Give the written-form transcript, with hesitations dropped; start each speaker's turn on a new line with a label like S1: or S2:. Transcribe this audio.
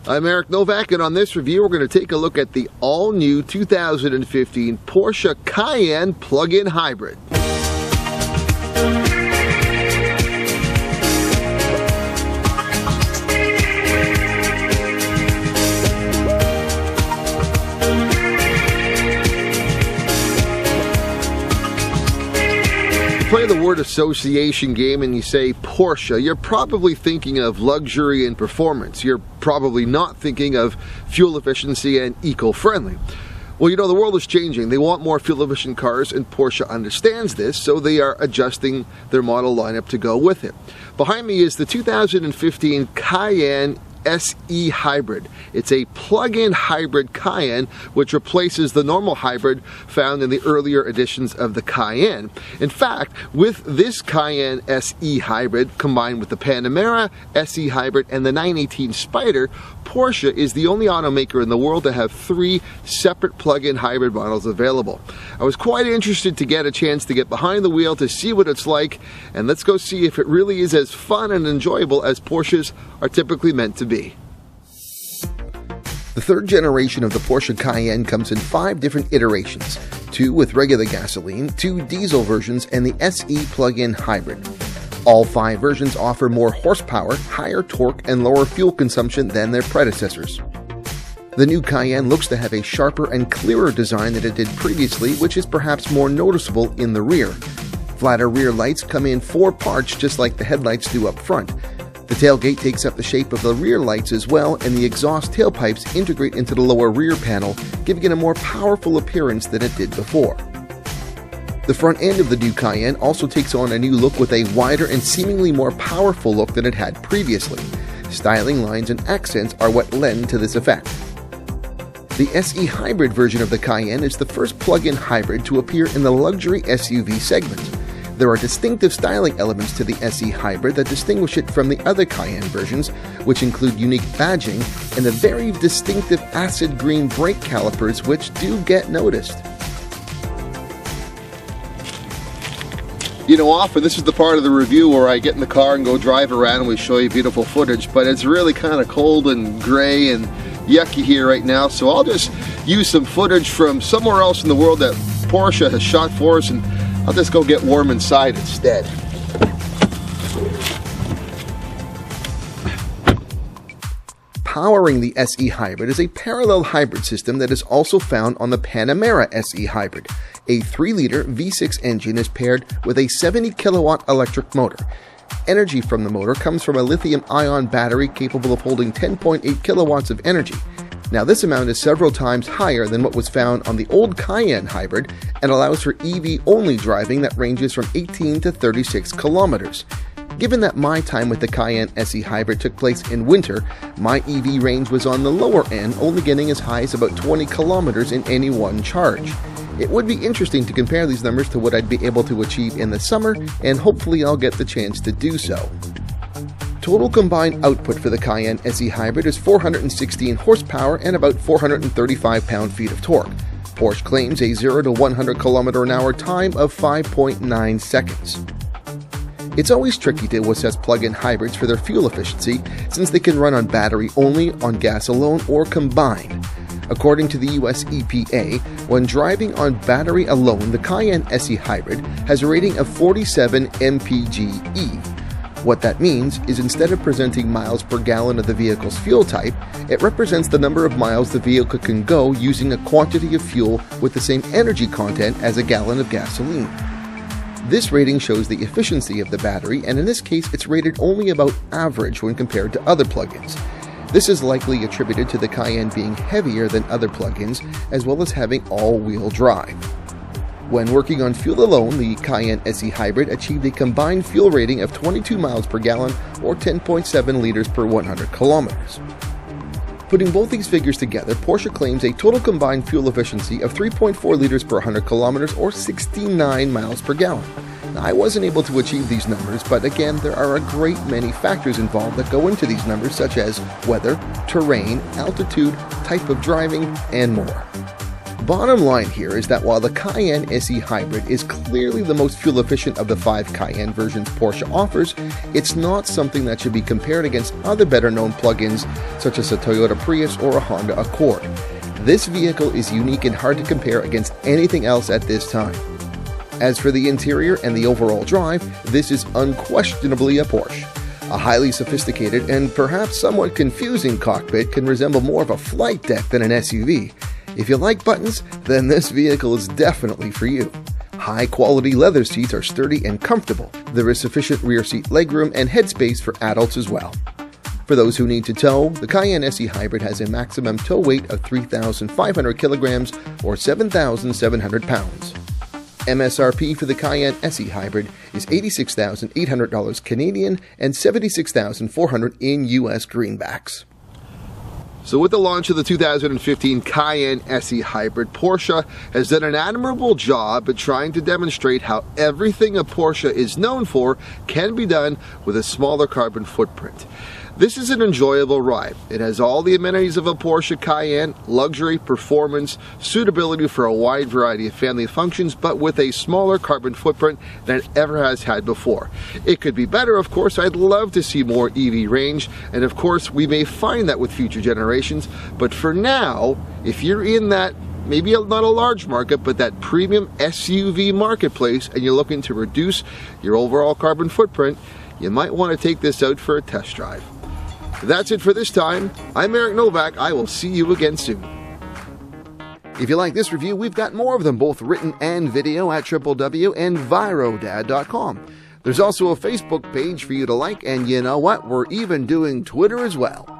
S1: I'm Eric Novak, and on this review we're going to take a look at the all-new 2015 Porsche Cayenne plug-in hybrid. Play the word association game and you say Porsche, you're probably thinking of luxury and performance. You're probably not thinking of fuel efficiency and eco-friendly. Well, you know, the world is changing. They want more fuel-efficient cars, and Porsche understands this, so they are adjusting their model lineup to go with it. Behind me is the 2015 Cayenne SE Hybrid. It's a plug-in hybrid Cayenne which replaces the normal hybrid found in the earlier editions of the Cayenne. In fact, with this Cayenne SE Hybrid combined with the Panamera SE Hybrid and the 918 Spider, Porsche is the only automaker in the world to have three separate plug-in hybrid models available. I was quite interested to get a chance to get behind the wheel to see what it's like, and let's go see if it really is as fun and enjoyable as Porsches are typically meant to be. The third generation of the Porsche Cayenne comes in 5 different iterations, 2 with regular gasoline, 2 diesel versions, and the SE plug-in hybrid. All 5 versions offer more horsepower, higher torque, and lower fuel consumption than their predecessors. The new Cayenne looks to have a sharper and clearer design than it did previously, which is perhaps more noticeable in the rear. Flatter rear lights come in 4 parts just like the headlights do up front. The tailgate takes up the shape of the rear lights as well, and the exhaust tailpipes integrate into the lower rear panel, giving it a more powerful appearance than it did before. The front end of the new Cayenne also takes on a new look with a wider and seemingly more powerful look than it had previously. Styling lines and accents are what lend to this effect. The SE Hybrid version of the Cayenne is the first plug-in hybrid to appear in the luxury SUV segment. There are distinctive styling elements to the SE Hybrid that distinguish it from the other Cayenne versions, which include unique badging and the very distinctive acid green brake calipers, which do get noticed. You know, often this is the part of the review where I get in the car and go drive around and we show you beautiful footage, but it's really kind of cold and gray and yucky here right now, so I'll just use some footage from somewhere else in the world that Porsche has shot for us, and I'll just go get warm inside instead. Powering the SE Hybrid is a parallel hybrid system that is also found on the Panamera SE Hybrid. A 3-liter V6 engine is paired with a 70 kilowatt electric motor. Energy from the motor comes from a lithium-ion battery capable of holding 10.8 kilowatts of energy. Now, this amount is several times higher than what was found on the old Cayenne hybrid and allows for EV-only driving that ranges from 18 to 36 kilometers. Given that my time with the Cayenne SE Hybrid took place in winter, my EV range was on the lower end, only getting as high as about 20 kilometers in any one charge. It would be interesting to compare these numbers to what I'd be able to achieve in the summer, and hopefully I'll get the chance to do so. Total combined output for the Cayenne SE Hybrid is 416 horsepower and about 435 pound-feet of torque. Porsche claims a 0 to 100 km/h time of 5.9 seconds. It's always tricky to assess plug-in hybrids for their fuel efficiency, since they can run on battery only, on gas alone, or combined. According to the US EPA, when driving on battery alone, the Cayenne SE Hybrid has a rating of 47 MPGe. What that means is, instead of presenting miles per gallon of the vehicle's fuel type, it represents the number of miles the vehicle can go using a quantity of fuel with the same energy content as a gallon of gasoline. This rating shows the efficiency of the battery, and in this case it's rated only about average when compared to other plug-ins. This is likely attributed to the Cayenne being heavier than other plug-ins, as well as having all-wheel drive. When working on fuel alone, the Cayenne SE Hybrid achieved a combined fuel rating of 22 miles per gallon or 10.7 liters per 100 kilometers. Putting both these figures together, Porsche claims a total combined fuel efficiency of 3.4 liters per 100 kilometers or 69 miles per gallon. Now, I wasn't able to achieve these numbers, but again, there are a great many factors involved that go into these numbers, such as weather, terrain, altitude, type of driving, and more. Bottom line here is that while the Cayenne SE Hybrid is clearly the most fuel efficient of the 5 Cayenne versions Porsche offers, it's not something that should be compared against other better known plug-ins such as a Toyota Prius or a Honda Accord. This vehicle is unique and hard to compare against anything else at this time. As for the interior and the overall drive, this is unquestionably a Porsche. A highly sophisticated and perhaps somewhat confusing cockpit can resemble more of a flight deck than an SUV. If you like buttons, then this vehicle is definitely for you. High-quality leather seats are sturdy and comfortable. There is sufficient rear seat legroom and headspace for adults as well. For those who need to tow, the Cayenne SE Hybrid has a maximum tow weight of 3,500 kilograms or 7,700 pounds. MSRP for the Cayenne SE Hybrid is $86,800 Canadian and $76,400 in US greenbacks. So with the launch of the 2015 Cayenne SE Hybrid, Porsche has done an admirable job at trying to demonstrate how everything a Porsche is known for can be done with a smaller carbon footprint. This is an enjoyable ride. It has all the amenities of a Porsche Cayenne: luxury, performance, suitability for a wide variety of family functions, but with a smaller carbon footprint than it ever has had before. It could be better, of course. I'd love to see more EV range, and of course we may find that with future generations, but for now, if you're in that maybe not a large market, but that premium SUV marketplace and you're looking to reduce your overall carbon footprint, you might want to take this out for a test drive. That's it for this time. I'm Eric Novak. I will see you again soon. If you like this review, we've got more of them, both written and video, at www.envirodad.com. There's also a Facebook page for you to like, and you know what? We're even doing Twitter as well.